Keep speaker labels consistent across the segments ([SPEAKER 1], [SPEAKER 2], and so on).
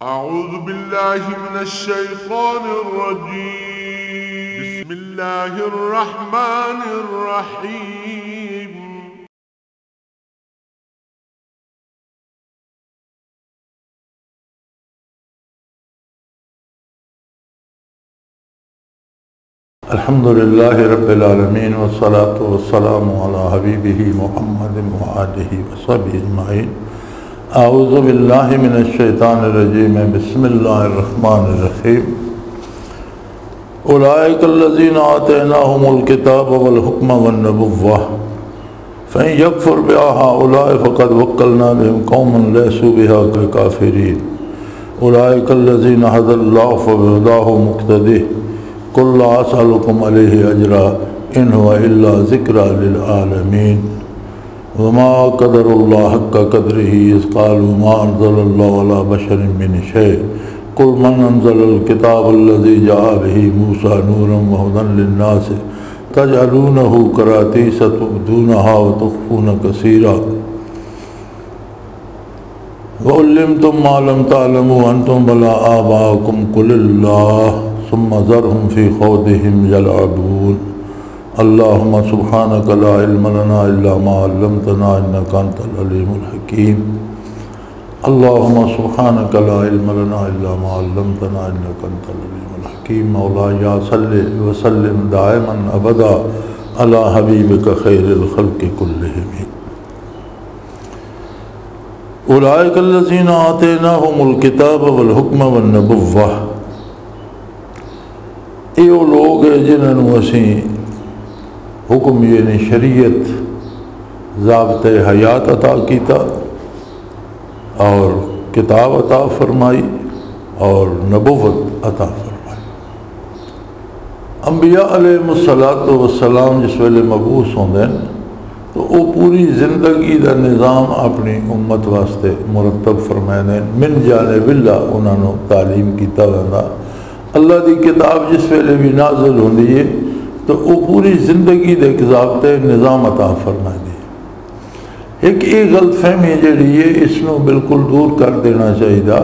[SPEAKER 1] أعوذ بالله من الشيطان الرجيم. بسم الله الرحمن الرحيم.
[SPEAKER 2] الحمد لله رب العالمين والصلاة والسلام على حبيبه محمد وآله وصحبه أجمعين. أعوذ بالله من الشيطان الرجيم. بسم الله الرحمن الرحيم. أولئك الذين آتيناهم الكتاب والحكم والنبوة فإن يكفر بها هؤلاء فقد وكلنا بهم قوما ليسوا بها كافرين. أولئك الذين هدى الله فبهداه مقتديه قل لا أسألكم عليه أجرا إن هو إلا ذكرى للعالمين. وما قدر الله حق قدره إذ قالوا ما أنزل الله على بشر من شيء قل من أنزل الكتاب الذي جاء به موسى نورا وهدى للناس تجعلونه كراتيس تبدونها وتخفون كثيرا وعلمتم ما لم تعلموا أنتم ولا آباؤكم قل الله ثم ذرهم في خوضهم يلعبون. اللهم سبحانك لا علم لنا إلا ما علمتنا إنك أنت العليم الحكيم. اللهم سبحانك لا علم لنا إلا ما علمتنا إنك أنت العليم الحكيم. مولاي صل وسلم دائما أبدا على حبيبك خير الخلق كلهم. أولئك الذين آتيناهم الكتاب والحكم والنبوة. یہ وہ لوگ ہیں جنہوں نے اسی حکم یعنی شریعت ضابطۂ حیات عطا کیتا اور کتاب عطا فرمائی اور نبوت عطا فرمائی. انبیاء علیہ الصلاۃ والسلام جس ویلے مبعوث ہوندے ہیں تو وہ پوری زندگی دا نظام اپنی امت واسطے مرتب فرمائے ہیں. من جانب اللہ انہوں نے تعلیم کیتا ویندا. اللہ دی کتاب جس ویلے بھی نازل ہوندی ہے تو وہ پوری زندگی دے ایک ضابطے نظام عطا فرمائے دی. ایک غلط فہمی جڑی ہے اس نو بالکل دور کر دینا چاہیے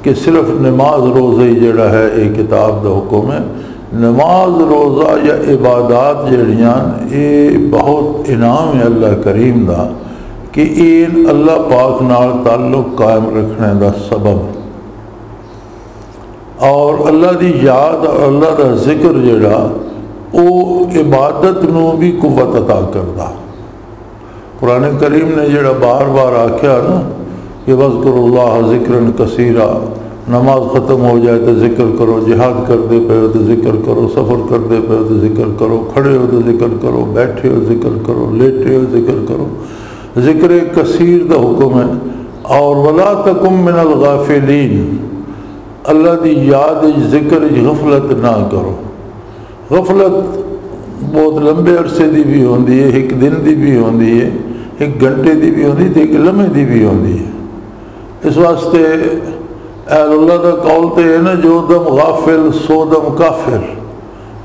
[SPEAKER 2] کہ صرف نماز روزہ ہی جڑا ہے یہ کتاب دا حکم ہے. نماز روزہ یا عبادات جڑیاں یہ بہت انعام ہے اللہ کریم دا کہ یہ اللہ پاک نال تعلق قائم رکھنے دا سبب اور اللہ دی یاد اور اللہ دا ذکر جڑا وہ عبادت نو بھی قوت عطا کردا. قرآن کریم نے جڑا بار بار آکھیا نا کہ وذکروا اللہ ذکرا کثیرا، نماز ختم ہو جائے تو ذکر کرو، جہاد کرتے پے ہو تو ذکر کرو، سفر کرتے پے ہو تو ذکر کرو، کھڑے ہو تو ذکر کرو، بیٹھے ہو ذکر کرو، لیٹے ہو ذکر کرو. ذکر کثیر دا حکم ہے. اور ولا تکم من الغافلین، اللہ دی یاد ذکر غفلت نہ کرو. غفلت بہت لمبے عرصے دی بھی ہوندی ہے، ایک دن دی بھی ہوندی ہے، ایک گھنٹے دی بھی ہوندی ہے، ایک لمحے دی بھی ہوندی ہے. اس واسطے اہل اللہ دا قول تے ہے نا جو دم غافل سو دم کافر،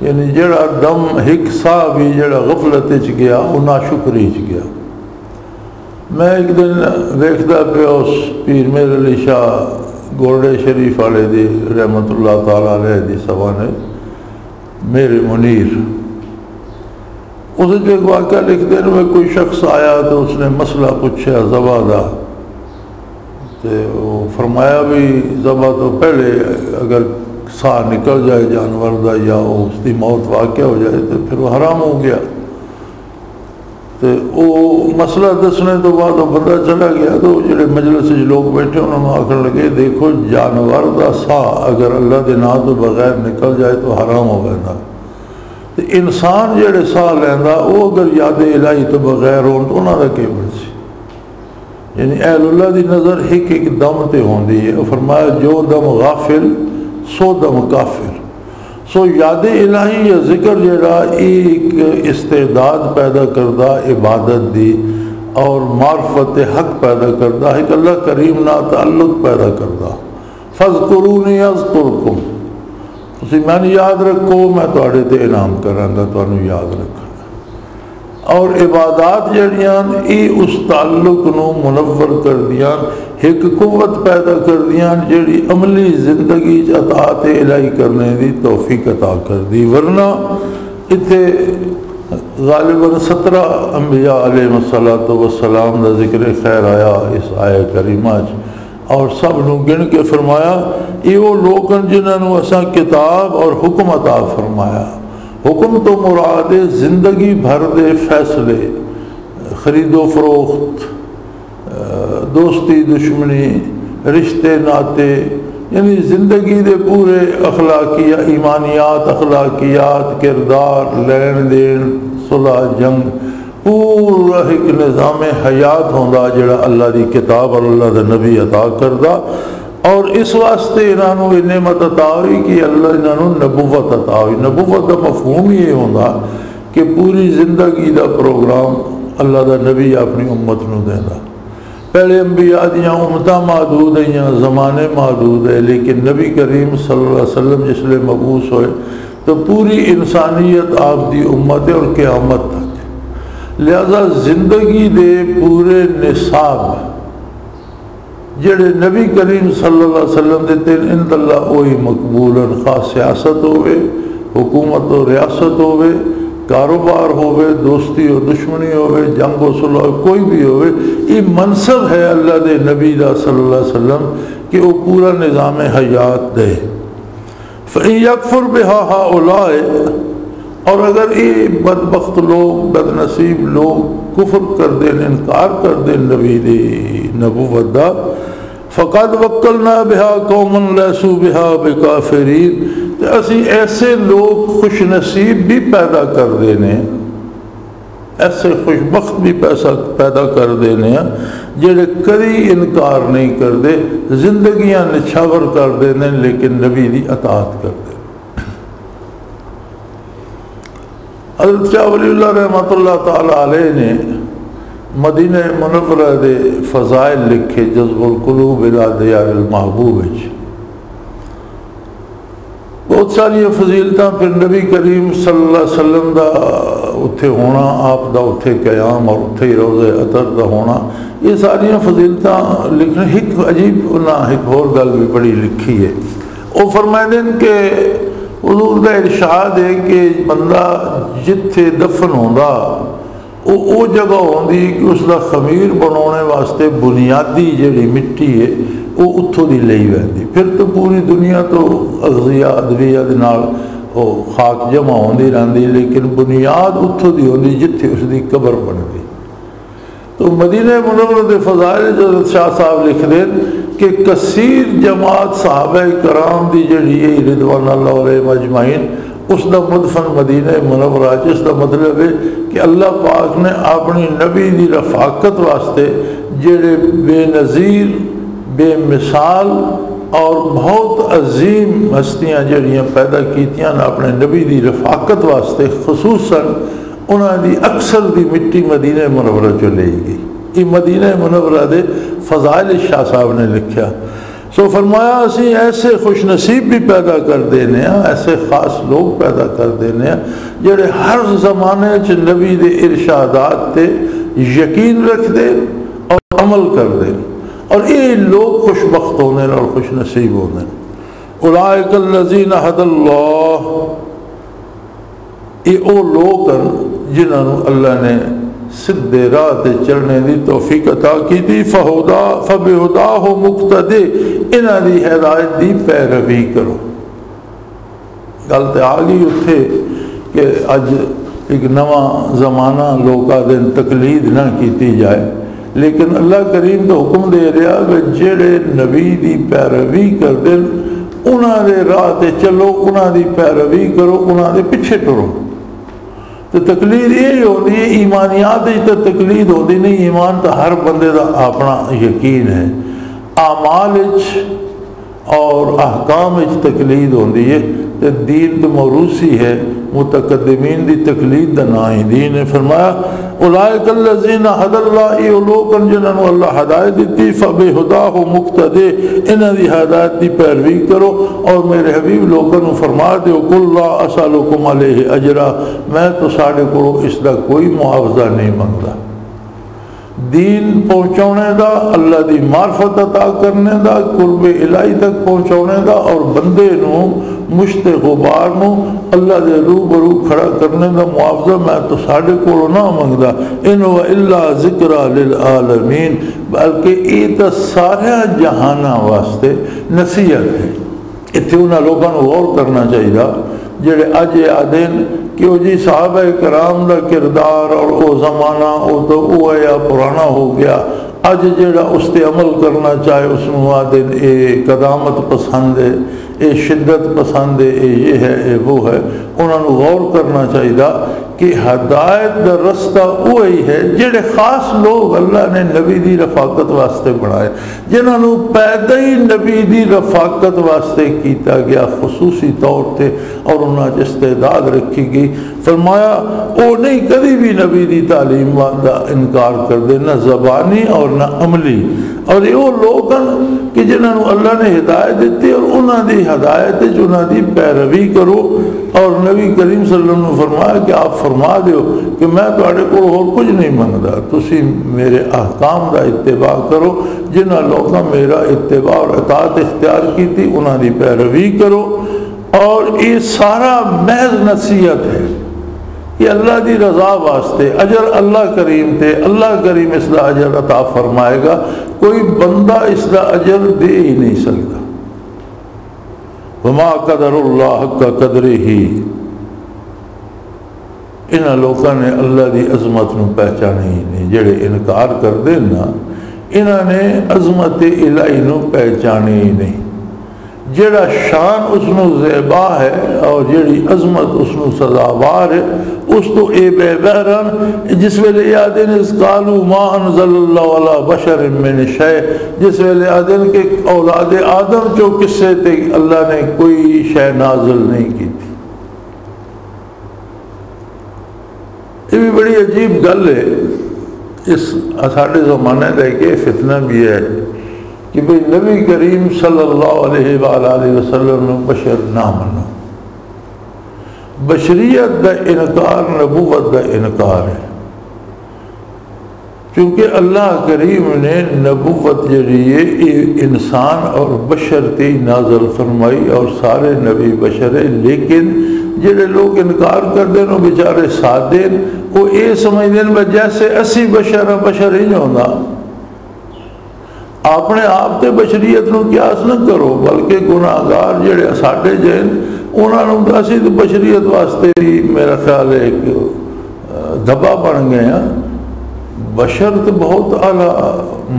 [SPEAKER 2] یعنی جڑا دم ایک سا بھی جڑا غفلت چ گیا وہ ناشکری چ گیا. میں ایک دن ویکھدا پیا اس پیر میر علی شاہ گولڈے شریف والے دی رحمت اللہ تعالیٰ علیہ دی سوانے میرے منیر اس جو ایک واقعہ لکھ دین میں کوئی شخص آیا تو اس نے مسئلہ پوچھا ذبح دا تو وہ فرمایا بھی ذبح تو پہلے اگر ساہ نکل جائے جانور دا یا اس کی موت واقع ہو جائے تو پھر وہ حرام ہو گیا. تو وہ مسئلہ دسنے تو بعد وہ بندہ چلا گیا تو جڑے مجلس لوگ بیٹھے انہوں نے آخر لگے دیکھو جانور دا ساہ اگر اللہ دے نام تو بغیر نکل جائے تو حرام ہو گیا. تو انسان جڑے ساہ لینا وہ اگر یاد الہی تو بغیر ہون تو انہوں نے کی بڑھ سی. یعنی اہل اللہ دی نظر ایک ایک دم تے ہوندی ہے. فرمایا جو دم غافل سو دم کافر. سو یاد الہی یا ذکر جڑا ایک استعداد پیدا کردہ عبادت دی اور معرفت حق پیدا کردہ ایک اللہ کریم نا تعلق پیدا کردہ. فاذکرونی اذکرکم، تسی میں یاد رکھو میں تواڈے تے انعام کراں گا، تانوں یاد رکھاں گا. اور عبادات جڑیاں یہ اس تعلق نو منور کر دیاں، ایک قوت پیدا کر دیاں جڑی عملی زندگی اطاعت الہی کرنے دی توفیق عطا کر دی۔ ورنہ اتنے غالباً 17 انبیاء علیہ السلام کا ذکر خیر آیا اس آیہ کریمہ اور سب نو گن کے فرمایا یہ وہ لوگ جنہوں نے اساں کتاب اور حکم عطا فرمایا۔ حکم تو مراد زندگی بھر دے فیصلے، خرید و فروخت، دوستی دشمنی، رشتے ناتے، یعنی زندگی دے پورے اخلاقیات، ایمانیات، اخلاقیات، کردار، لین دین، صلح، جنگ، پورا ایک نظام حیات ہوندا جڑا اللہ دی کتاب اور اللہ دا نبی عطا کردہ، اور اس واسطے انہوں نے نعمت عطا ہوئی کہ اللہ انہوں نے نبوت عطا ہوئی۔ نبوت کا مفہوم یہ ہوندا کہ پوری زندگی دا پروگرام اللہ دا نبی اپنی امت نو دیندا۔ پہلے انبیاء دیاں امتاں محدود ہیں، زمانے محدود ہے، لیکن نبی کریم صلی اللہ علیہ وسلم جس لئے مبعوث ہوئے تو پوری انسانیت آپ دی امت ہے اور قیامت تک۔ لہذا زندگی دے پورے نصاب جڑے نبی کریم صلی اللہ علیہ وسلم دیتے اند اللہ وہی مقبول، خاص سیاست ہوئے، حکومت و ریاست ہوئے، کاروبار ہوئے، دوستی و دشمنی ہوئے، جنگ و صلح کوئی بھی ہوئے، یہ منصب ہے اللہ دے نبی دا صلی اللہ علیہ وسلم کہ وہ پورا نظام حیات دے۔ فَإِن يَكْفُرْ بِهَا هَؤُلَاءِ، اور اگر یہ بدبخت لوگ، بد نصیب لوگ کفر کر دیں، انکار کر دیں نبی دی نبوت دا، فَقَدْ وَكَّلْنَا بِهَا قَوْمًا لَيْسُوا بِهَا بِكَافِرِينَ، تو اسی ایسے لوگ خوش نصیب بھی پیدا کر دینے، ایسے خوشبخت بھی پیدا کر دینے جڑے کدی انکار نہیں کر دے، زندگیاں نچھاور کر دینے لیکن نبی دی اطاعت کر دے۔ حضرت شاہ ولی اللہ رحمۃ اللہ تعالی علیہ نے مدینہ منورہ دے فضائل لکھے جذب القلوب الی دیار المحبوب، بہت ساری فضیلتاں، پھر نبی کریم صلی اللہ علیہ وسلم دا اتھے ہونا، آپ دا اتھے قیام اور اتھے روضہ عطر دا ہونا، یہ ساری فضیلتاں لکھنے۔ ایک عجیب ایک اور گل بھی بڑی لکھی ہے، وہ فرمائیں کہ حضور دا ارشاد ہے کہ بندہ جتھے دفن ہوندا وہ جگہ ہوندی کہ اس دا خمیر بنانے واسطے بنیادی جڑی مٹی ہے وہ اتھوں دی لئی ویندی، پھر تو پوری دنیا تو اغذیہ ادویہ دے نال وہ خاک جمع ہوندی رہندی، لیکن بنیاد اتھوں دی ہوندی جتھے اس دی قبر بندی۔ تو مدینہ منورہ دے فضائل حضرت شاہ صاحب لکھ دیں کہ کثیر جماعت صحابہ کرام دی جڑی ہے رضوان اللہ علیہ اجمعین، اس دا مدفن مدینہ منورہ، جس دا مطلب ہے کہ اللہ پاک نے اپنی نبی دی رفاقت واسطے جڑے بے نظیر، بے مثال اور بہت عظیم ہستیاں جڑیاں پیدا کیتیاں اپنے نبی دی رفاقت واسطے، خصوصاً انہاں دی اکثر دی مٹی مدینہ منورہ چ لے گئی۔ یہ مدینہ منورہ دے فضائل شاہ صاحب نے لکھیا۔ سو فرمایا اسی ایسے خوش نصیب بھی پیدا کر دینے ہیں، ایسے خاص لوگ پیدا کر دینے ہیں جڑے ہر زمانے چ نبی دے ارشادات تے یقین رکھ دے اور عمل کر دے، اور یہ لوگ خوش بخت ہونے اور خوش نصیب ہونے۔ اولئک الذین ھدی اللہ، یہ او لوگ جنہوں اللہ نے سدھے راہ تے چلنے دی توفیق عطا کی تھی، فبہداہ مقتدی، انہاں دی ہدایت دی پیروی کرو۔ گل تے آ گئی اتھے کہ اج ایک نواں زمانہ لوکاں دے تقلید نہ کیتی جائے، لیکن اللہ کریم تو حکم دے رہا کہ جڑے نبی دی پیروی کر دیں انہاں دے راہ تے چلو، انہاں دی پیروی کرو، انہاں دے پیچھے ٹرو۔ تو تقلید یہ ہوتی ہے، ایمانیات تو تقلید ہوتی نہیں، ایمان تو ہر بندے دا اپنا یقین ہے، اعمال اور احکام تقلید ہوتی ہے، تو دین تو موروثی ہے، متقدمین دی تقلید دا نا ہی دین ہے۔ فرمایا اولئک الذین ھدی اللہ، یہ لوگن جنہاں نو اللہ ہدایت دیتی، فبہداہ مقتدی، انہاں دی ہدایت دی پیروی کرو۔ اور میرے حبیب لوگوں نو فرما دیو قل لا اسألکم علیہ اجرا، میں تو ساڈے کو اس دا کوئی معاوضہ نہیں منگدا۔ دین پہنچانے دا، اللہ دی معرفت عطا کرنے دا، قرب الہی تک پہنچانے دا، اور بندے نو مشت غبار نو اللہ دے روبرو کھڑا کرنے دا معاوضہ میں تو ساڈے کو نہ منگدا۔ ان و الا ذکر للعالمین، بلکہ یہ تو سارے جہاناں واسطے نصیحت ہے۔ اتنے انہاں لوگوں کو غور کرنا چاہیے جڑے اج آدھن کہ وہ جی صحابہ کرام دا کردار اور وہ زمانہ وہ تو وہ ہے یا پرانا ہو گیا، اج جڑا اس تے عمل کرنا چاہے اس نو آدھن اے قدامت پسند ہے، اے شدت پسند ہے، اے یہ ہے اے وہ ہے۔ انہوں نے غور کرنا چاہیے کہ ہدایت دا رستہ وہی ہے جڑے خاص لوگ اللہ نے نبی دی رفاقت واسطے بنائے، جنہوں نے پیدا ہی نبی دی رفاقت واسطے کیتا گیا خصوصی طور تے، اور انہاں استعداد رکھی گئی۔ فرمایا وہ نہیں کبھی بھی نبی دی تعلیم دا انکار کر دے، نہ زبانی اور نہ عملی۔ اور یہ وہ لوگ کہ جنہوں نے اللہ نے ہدایت دیتی اور انہوں دی ہدایت انہوں دی پیروی کرو۔ اور نبی کریم صلی اللہ علیہ وسلم نے فرمایا کہ آپ فرما دیو کہ میں تواڈے کول اور کچھ نہیں منگدا، تسی میرے احکام دا اتباع کرو، جنہاں لوگاں میرا اتباع اور اطاعت اختیار کی تھی انہوں دی پیروی کرو۔ اور یہ سارا محض نصیحت ہے، یہ اللہ دی رضا واسطے، اجر اللہ کریم تے، اللہ کریم اس دا اجر عطا فرمائے گا، کوئی بندہ اس دا اجر دے ہی نہیں سکتا۔ وما قدر اللہ حق قدرہ، انہاں لوگوں نے اللہ دی عظمت نو پہچانے ہی نہیں، جڑے انکار کر دے نا انہاں نے عظمت الہی نو پہچانے ہی نہیں۔ جڑا شان اس نو زیبا ہے اور جڑی عظمت اس نو سزاوار ہے اس تو اے بے بہران، جس ویلے یادن اس قالوا ما انزل اللہ علی بشر من شیء، جس ویلے یادن کہ اولاد آدم جو قصے تے اللہ نے کوئی شے نازل نہیں کی تھی۔ یہ بھی بڑی عجیب گل ہے، اس ساڈے زمانے کا ایک فتنہ بھی ہے کہ بھئی نبی کریم صلی اللہ علیہ وآلہ وسلم نے بشر نہ منو، بشریت دا انکار نبوت دا انکار ہے، کیونکہ اللہ کریم نے نبوت جڑی انسان اور بشر تے نازل فرمائی، اور سارے نبی بشر ہے، لیکن جڑے لوگ انکار کر دیں وہ بیچارے سادے وہ یہ سمجھ دیں جیسے اسی بشر بشر ہی نہیں ہوتا۔ اپنے آپ تے بشریت نو قیاس نہ کرو، بلکہ گناہگار جڑے ساڈے جن انہوں نے اسی تو بشریت واسطے بھی میرا خیال ہے ایک دبا بن گئے ہیں۔ بشر تو بہت اعلیٰ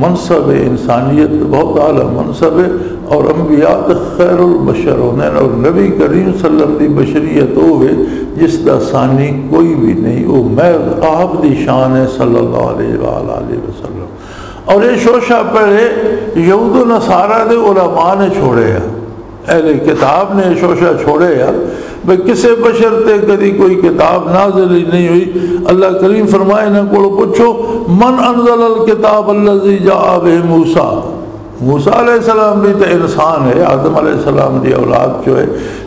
[SPEAKER 2] منصب ہے، انسانیت بہت اعلیٰ منصب ہے، اور انبیاء خیر البشر ہونے، اور نبی کریم صلی اللہ علیہ وسلم دی بشریت ہوئے جس دا ثانی کوئی بھی نہیں، وہ محض آپ دی شان ہے صلی اللہ علیہ وآلہ وسلم۔ اور یہ شوشہ پہلے یہود و نصارہ دے علماء نے چھوڑے ہیں، اہل کتاب نے شوشہ چھوڑے ہیں، بھئی کسے بشر تے کدی کوئی کتاب نازل ہی نہیں ہوئی۔ اللہ کریم فرمائے نہ کو پوچھو من انزل الکتاب الذی جاء بہ موسیٰ، موسیٰ علیہ السلام بھی تو انسان ہے، آدم علیہ السلام دی اولاد جو ہے،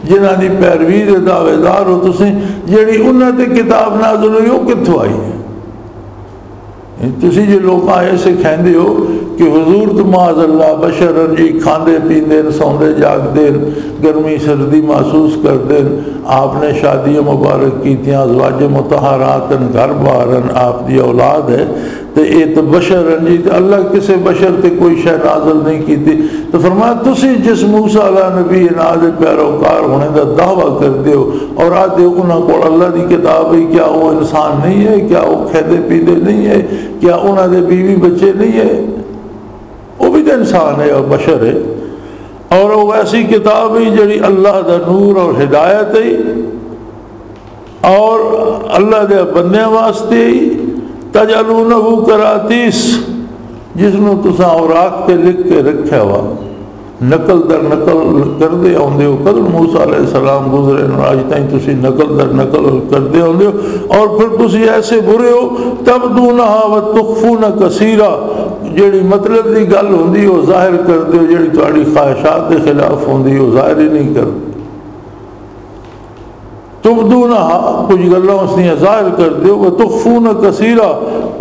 [SPEAKER 2] جنہاں دی پیروی دے دعوے دار ہو تسی، جیڑی انہاں تے کتاب نازل ہوئی وہ کتھوں آئی ہے؟ تسی جو لوگ آئے سے کھیندے ہو کہ حضور تو معاذ اللہ بشرن جی کھاندے پیندے سوندے جاگ دین، گرمی سردی محسوس کر دین، آپ نے شادی مبارک کی تھیں، ازواج مطہراتن گھر بارن آپ دی اولاد ہے، تو یہ تو بشرن جی اللہ کسے بشر تے کوئی شے نازل نہیں کی تھی۔ تو فرمایا تسی جس موسیٰ علیہ نبی ناز پیروکار ہونے دا دعویٰ کر دیو اور آتے انہوں کو اللہ دی کتاب ہے، کیا وہ انسان نہیں ہے؟ کیا وہ کھیدے پیندے نہیں ہے؟ کیا انہوں دے بیوی بچے نہیں ہے؟ وہ بھی تو انسان ہے اور بشر ہے، اور وہ ایسی کتاب ہے جڑی اللہ دا نور اور ہدایت ہے، اور اللہ دے بندے واسطے تجعلونہ کراتیس، جس میں تساں اوراق کے لکھ کے رکھا ہوا، نقل در نقل کرتے آتے ہو، کدو موسیٰ علیہ السلام گزرے اج تائیں تسی نقل در نقل کرتے آتے ہو، اور پھر تسی ایسے برے ہو تبدونہا وتخفون کثیرا، جیڑی مطلب دی گل ہوندی وہ ظاہر کرتے ہو، جیڑی تہاڈی خواہشات کے خلاف ہوندی وہ ظاہر ہی نہیں کرتے۔ تبدونہا کچھ گلاں اس نے ظاہر کرتے ہو، وتخفون کثیرا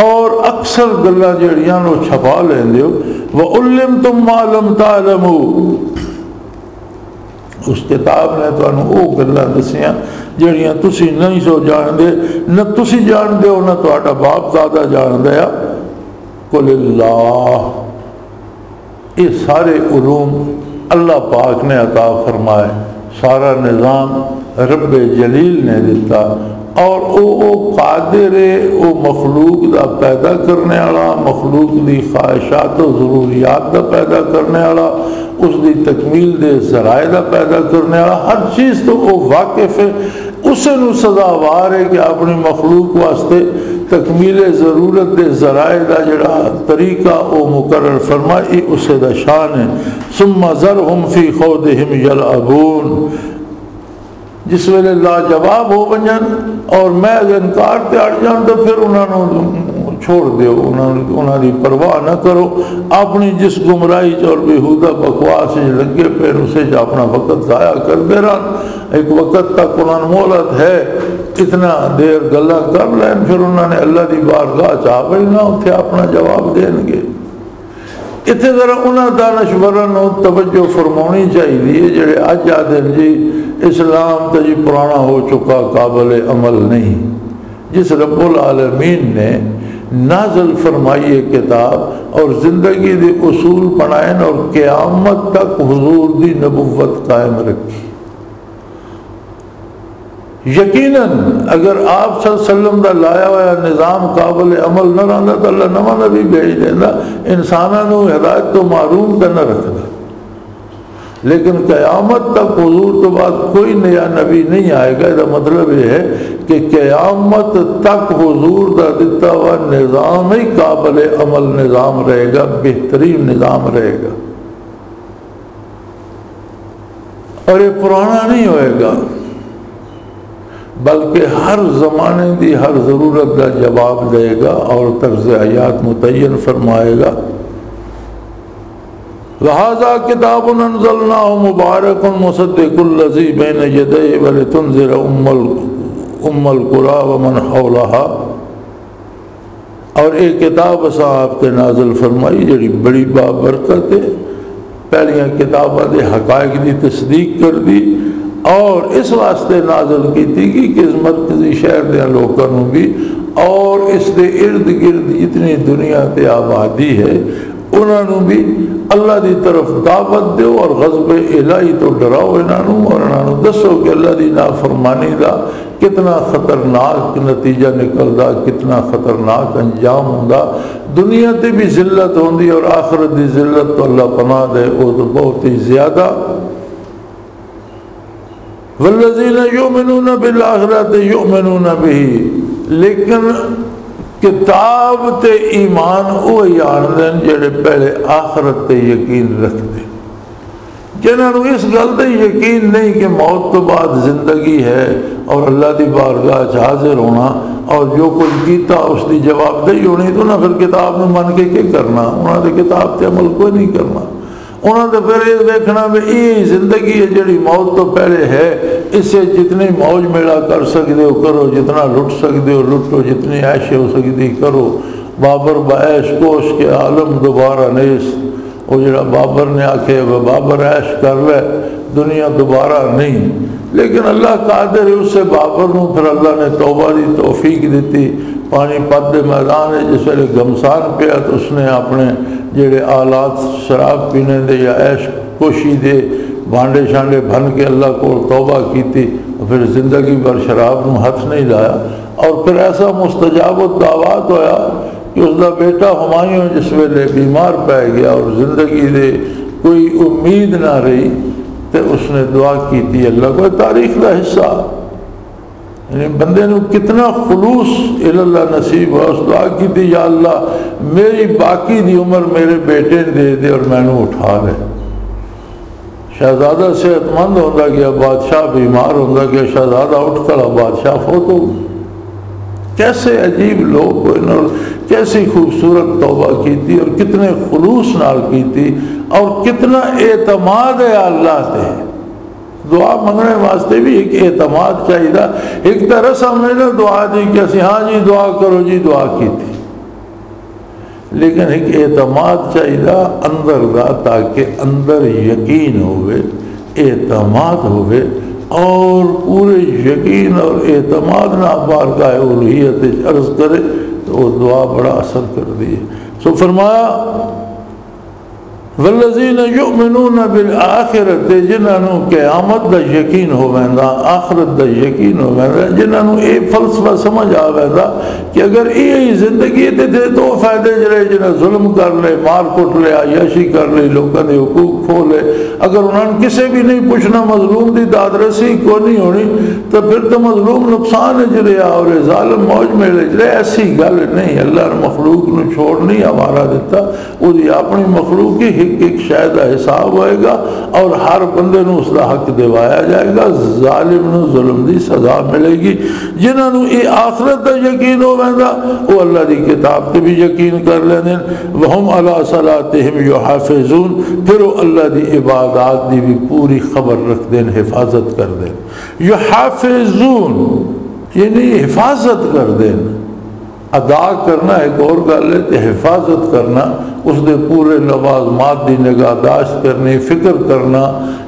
[SPEAKER 2] اور اکثر گلاں جڑیاں نو چھپا لیندے ہو۔ وَعُلِّمْتُمْ مَا لَمْ تَعْلَمُوا، اس کتاب نے تانوں وہ گلاں دسیاں جڑیاں تسی نہیں سو جاندے، نہ تسی جاندے ہو نہ تہاڈا باپ دادا جاندے آ۔ قُلِ اللَّهُ، یہ سارے علوم اللہ پاک نے عطا فرمائے، سارا نظام رب جلیل نے دیتا، اور او قادر ہے، او مخلوق دا پیدا کرنے والا، مخلوق دی خواہشات و ضروریات دا پیدا کرنے والا، اس دی تکمیل دے ذرائع دا پیدا کرنے والا، ہر چیز تو وہ واقف ہے، اسے نو سزاوار ہے کہ اپنی مخلوق واسطے تکمیل ضرورت دے ذرائع دا جڑا طریقہ او مقرر فرمائی، اسے دا شان ہے۔ ثم ذرہم فی خوضہم یلعبون، جس ویلے لاجواب ہو بنجن اور میں انکار تے اڑ جان تو پھر انہوں چھوڑ دیو، انہوں دی پرواہ نہ کرو، اپنی جس گمراہی اور بیہودہ بکواس لگے پھر اسے اپنا وقت ضائع کر دے رہا، ایک وقت تک انہوں مہلت ہے، اتنا دیر گلا کر لین، پھر انہوں نے اللہ دی بارگاہ چاہ بلنا، اتھے اپنا جواب دیں گے۔ اتنے ذرا انہوں دانشورن توجہ فرمانی چاہیے جڑے اج آدھے جی اسلام تو جی پرانا ہو چکا، قابل عمل نہیں۔ جس رب العالمین نے نازل فرمائی کتاب اور زندگی دے اصول بنائیں اور قیامت تک حضور دی نبوت قائم رکھی، یقیناً اگر آپ صلی اللہ علیہ وسلم دا لایا ہوا نظام قابل عمل نہ رہندا تو اللہ نواں نبی بھیج دینا، انساناں نو ہدایت تو محروم تے نہ رکھدا، لیکن قیامت تک حضور تو بعد کوئی نیا نبی نہیں آئے گا۔ اس مطلب یہ ہے کہ قیامت تک حضور دا دتا ہوا نظام ہی قابل عمل نظام رہے گا، بہترین نظام رہے گا، اور یہ پرانا نہیں ہوئے گا، بلکہ ہر زمانے دی ہر ضرورت کا جواب دے گا اور طرز حیات متعین فرمائے گا۔ وَهَذَا كِتَابٌ أَنزَلْنَاهُ مُبَارَكٌ مُصَدِّقُ الَّذِي بَيْنَ يَدَيْهِ وَلِتُنذِرَ أُمَّ الْقُرَىٰ وَمَنْ حَوْلَهَا، اور ایک کتاب صاحب تے نازل فرمائی جڑی بڑی بابرکت ہے، پہلیاں کتاباں دے حقائق دی تصدیق کر دی، اور اس واسطے نازل کی تھی کہ اس مرکزی شہر دے لوگوں بھی اور اس دے ارد گرد جتنی دنیا تے آبادی ہے انہوں بھی اللہ دی طرف دعوت دیو اور غضب الہی تو ڈراؤ انہوں، اور انہوں دسو کہ اللہ دی نافرمانی دا کتنا خطرناک نتیجہ نکلدا، کتنا خطرناک انجام ہوندا، دنیا تے بھی ذلت ہوندی اور آخرت دی ذلت تو اللہ پناہ دے وہ تو بہت ہی زیادہ۔ والذین یؤمنون بالآخرۃ یؤمنون بہ، لیکن کتاب تے ایمان وہی آندن جڑے پہلے آخرت تے یقین رکھتے، جنہوں اس گل تے یقین نہیں کہ موت تو بعد زندگی ہے اور اللہ دی بارگاہ حاضر ہونا اور جو کچھ کیتا اس دی جواب دہی ہونی، تو نہ پھر کتاب میں من کے کیا کرنا، انہوں نے کتاب تے عمل کوئی نہیں کرنا، انہوں نے پھر یہ دیکھنا بھی یہ زندگی ہے جڑی موت تو پہلے ہے، اس سے جتنی موج میلا کر سکتے ہو کرو، جتنا لٹ سکتے ہو لٹو، جتنی عیش ہو سکتی کرو۔ بابر بعیش کوش کے عالم دوبارہ نیس، وہ جڑا بابر نے آکھے وہ بابر عیش کر لے، دنیا دوبارہ نہیں، لیکن اللہ قادر ہے، اس سے بابر نو پھر اللہ نے توبہ دی توفیق دیتی، پانی پت دے میدان ہے جس ویلے گمسان پیا تو اس نے اپنے جڑے آلات شراب پینے دے یا عیش کوشی دے بانڈے شانڈے بھن کے اللہ کو توبہ کیتی، پھر زندگی بھر شراب نو ہاتھ نہیں لایا، اور پھر ایسا مستجاب الدعوات ہویا کہ اس دا بیٹا ہمایوں جس ویلے بیمار پہ گیا اور زندگی دے کوئی امید نہ رہی تو اس نے دعا کی تھی اللہ کو، تاریخ کا حصہ، یعنی بندے نے کتنا خلوص اللہ نصیب ہوا، اس دعا کی تھی یا اللہ میری باقی دی عمر میرے بیٹے نے دے دے اور میں نے اٹھا لے، شہزادہ صحت مند ہوتا گیا، بادشاہ بیمار ہوتا گیا، شہزادہ اٹھ کھڑا، بادشاہ فوت ہو گیا۔ کیسے عجیب لوگ ہوئے اور کیسی خوبصورت توبہ کی تھی اور کتنے خلوص نال کی تھی اور کتنا اعتماد ہے اللہ تے۔ دعا منگنے واسطے بھی ایک اعتماد چاہیے، ایک طرح سامنے نہ دعا دی کہ ہاں جی دعا کرو جی دعا کی تھی، لیکن ایک اعتماد چاہیے اندر دا، تاکہ اندر یقین ہوئے، اعتماد ہوئے اور پورے یقین اور اعتماد نہ بارگاہ الوہیت عرض کرے تو وہ دعا بڑا اثر کر دی ہے۔ سو فرمایا والذین یؤمنون بالآخرۃ، جنہوں قیامت دا یقین ہوویندا، آخرت دا یقین ہوویندا، جنہوں اے فلسفہ سمجھ آویندا کہ اگر یہ زندگی تے تو فائدے جڑے جنہیں ظلم کر لے، مار کٹ لے، عیاشی کر لے، لوگوں نے حقوق کھو لے، اگر انہوں نے کسے بھی نہیں پوچھنا، مظلوم دی داد رسی کو نہیں ہونی، تو پھر تو مظلوم نقصان جریا اور ظالم موج میں لے جرے۔ ایسی گل نہیں، اللہ نے مخلوق نو چھوڑ نہیں ہمارا دیتا، وہ اپنی مخلوق کی ایک شاید حساب ہوئے گا اور ہر بندے نو اس کا حق دیوایا جائے گا، ظالم نو ظلم دی سزا ملے گی۔ جنہوں نے یہ آخرت دا یقین ہو ویندا وہ اللہ دی کتاب تے بھی یقین کر لیندے، وہم علی صلاتہم یحافظون، پھر وہ اللہ دی عبادات دی بھی پوری خبر رکھ دین، حفاظت کر دین۔ یحافظون یعنی حفاظت کر دین، ادا کرنا ایک اور گل ہے، تے حفاظت کرنا اس دے پورے لوازمات دی نگہداشت کرنی، فکر کرنا،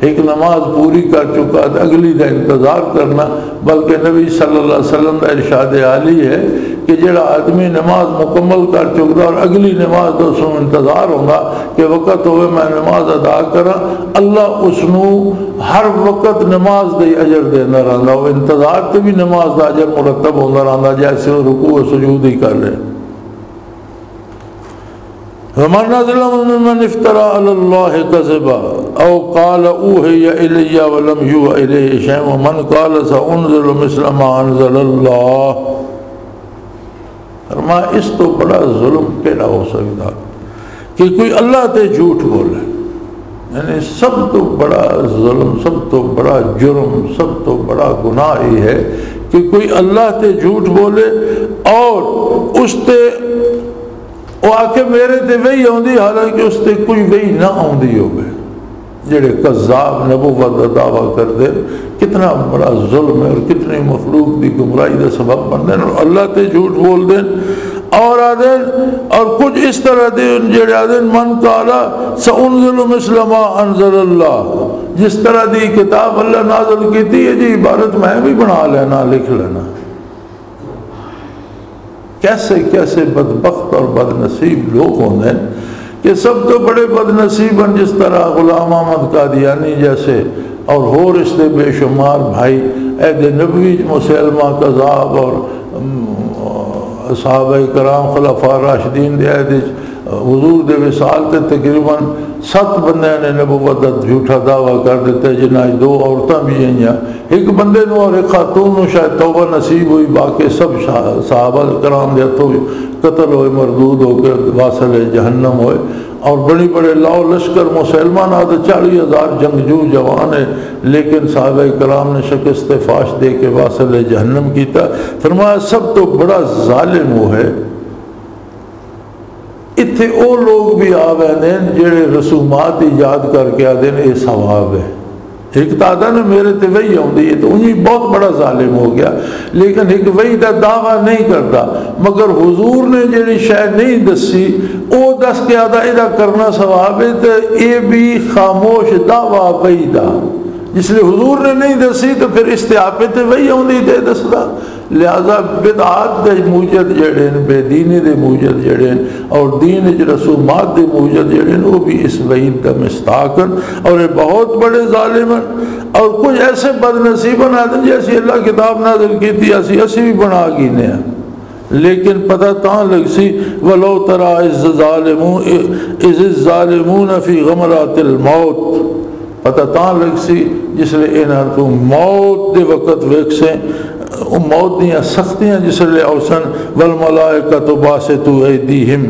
[SPEAKER 2] ایک نماز پوری کر چکا تو اگلی دا انتظار کرنا۔ بلکہ نبی صلی اللہ علیہ وسلم کا ارشاد عالی ہے کہ جڑا آدمی نماز مکمل کر چکا اور اگلی نماز تو اس نوں انتظار ہوگا کہ وقت ہوئے میں نماز ادا کرا، اللہ اس نوں ہر وقت نماز دے اجر دینا رہندا، وہ انتظار تے بھی نماز دا اجر مرتب ہوتا رہندا، جیسے وہ رکوع و سجود ہی کر رہے۔ وَمَنْ أَظْلَمُ مِمَّنِ افْتَرَىٰ عَلَى اللَّهِ كَذِبًا أَوْ قَالَ أُوحِيَ إِلَيَّ وَلَمْ يُوحَ إِلَيْهِ شَيْءٌ وَمَنْ قَالَ سَأُنزِلُ مِثْلَ مَا أَنزَلَ اللَّهُ۔ فرمایا اس تو بڑا ظلم کیڑا ہو سکتا کہ کوئی اللہ تے جھوٹ بولے، یعنی سب تو بڑا ظلم، سب تو بڑا جرم، سب تو بڑا گناہ یہ ہے کہ کوئی اللہ تے جھوٹ بولے اور اس تے وہ آ کے میرے تے وہی آندی، حالانکہ اس تے کوئی وہی نہ آندی ہوگی۔ جڑے کذاب نبوت کا دعویٰ کر دے، کتنا بڑا ظلم ہے اور کتنی مخلوق دی گمراہی کا سبب بن دیں اور اللہ تے جھوٹ بول دیں اور آدھیں اور کچھ اس طرح دے جڑے آدھیں من قالا سأنزل مثل ما انزل اللہ، جس طرح دی کتاب اللہ نازل کی تھی ہے جی عبارت میں بھی بنا لینا، لکھ لینا۔ کیسے کیسے بدبخت اور بدنصیب لوگ ہوتے ہیں کہ سب تو بڑے بدنصیب ہیں، جس طرح غلام احمد قادیانی جیسے اور اس دے بے شمار بھائی عہد نبوی مسلمہ کذاب اور صحابہ کرام خلفاء راشدین دے عہد حضور دے وصال تے تقریباً 7 بندے نے نبوت دا جھوٹا دعویٰ کر دیتے، جنہیں 2 عورتیں بھی ہیں، ایک بندے نو اور ایک خاتون نو شاید توبہ نصیب ہوئی، باقی سب صحابہ کرام دے ہتھوں قتل ہوئے، مردود ہو کے واصل جہنم ہوئے۔ اور بڑی بڑے لاؤ لشکر مسلمان آدھے 40,000 جنگجو جوان ہے، لیکن صحابہ کرام نے شکست فاش دے کے واصل جہنم کیتا۔ فرمایا سب تو بڑا ظالم وہ ہے۔ اتھے او لوگ بھی آوے ہیں جڑے رسومات ایجاد کر کے آدھے یہ ثواب ہے، ایک تادہ نے میرے تے وہی آؤں ہے تو انہیں بہت بڑا ظالم ہو گیا، لیکن ایک وہی دا دعویٰ نہیں کرتا، مگر حضور نے جڑی شاید نہیں دسی او دس کے آدھا ایدہ کرنا ثواب ہے، تو یہ بھی خاموش دعویٰ وہی دا، جس لئے حضور نے نہیں دسی تو پھر استعاپے تے وہی آؤں دے دسدا۔ لہذا بدعات دے موجد جڑے ہیں، بے دینی دے موجد جڑے ہیں اور دین رسومات دے موجد جڑے ہیں، وہ بھی اس وعید دا مستحقن اور یہ بہت بڑے ظالم ہیں۔ اور کچھ ایسے بدنصیبن آدھیں جیسی اللہ کتاب نازل کی تھی اسی بھی بنا گینے ہیں، لیکن پتہ تاں لگ سی وَلَوْ تَرَا اِذِ الظَّالِمُونَ فِي غَمَرَاتِ الْمَوْتِ، پتہ تاں لگ سی جس لئے انہاں تو موت دے وقت ویک سے موت دیاں سختیاں جس لئے اوسن والملائکۃ باسطوا ایدیہم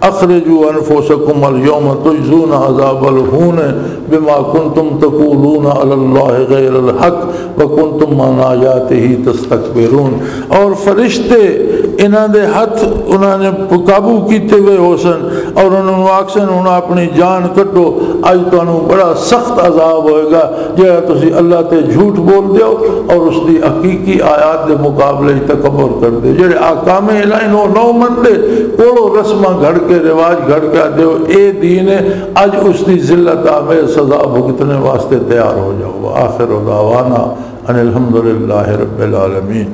[SPEAKER 2] اخرجوا انفسکم اليوم تجزون عذاب الہون بما کنتم تقولون علی اللہ غیر الحق وکنتم عن آیاتہ تستکبرون. اور فرشتے انہاں دے ہاتھ انہاں نے قابو کیتے ہوئے ہو سن اور انہوں نے آکسن انہوں اپنی جان کٹو اج تانوں بڑا سخت عذاب ہوئے گا جہاں تسی اللہ تے جھوٹ بول دیو اور اس دی حقیقی آیات دے مقابلے تکبر کر دے. جڑے احکام الہی نو مندے کوڑو رسماں گھڑ کے رواج گھڑ کے دیو اے دین ہے اج اس دی ذلت آمیز سزا بھگتنے واسطے تیار ہو جاؤ. آخر دعوانا ان الحمدللہ رب العالمین.